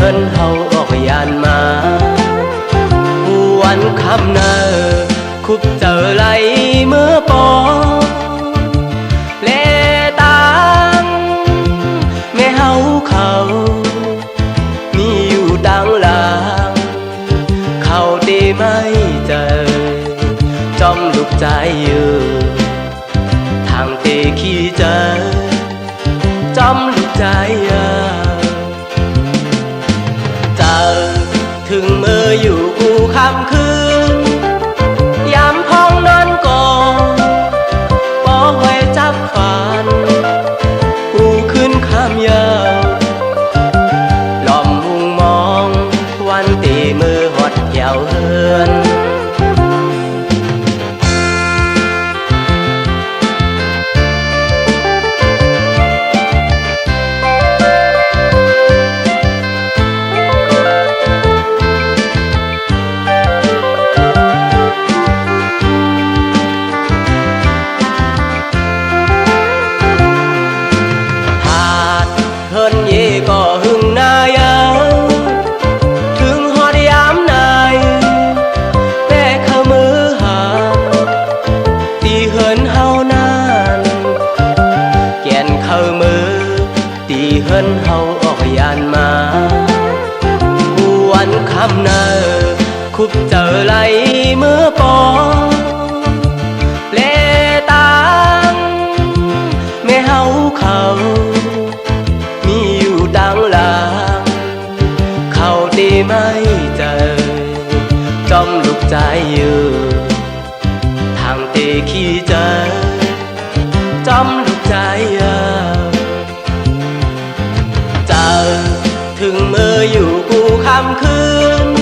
ฮินเฮาออกยานมาวันคำเนอคุบเจอไหลเมื่อปอเลตังแม่เฮาเขามีอยู่ดังหลังเขาได้ไม่เจอจอมลูกใจอยู่ทางเตขี้เจอจอมลูกใจเจอถึงมืออยู่กูคำคืนยามพ้องนอนก่อนปอไว้จับฝันกูขึ้นคำยาวหล่อมมุงมองวันตีมือหดเหี่ยวเฮือนเฮินเย่ก็หึงนายถึงหอดยามนายแต่เข้ามือหาตีเฮินเฮานานแก่นเข้ามือตีเฮินเฮาออกยานมาวันคำเนอคุบเจอไหลเมื่อปอเลตังแม่เฮาเขาดังหลังเขาได้ไม่เจอจอมลูกใจอยู่ทางเตขี้เจอจอมลูกใจเจอถึงมืออยู่กูคำคืน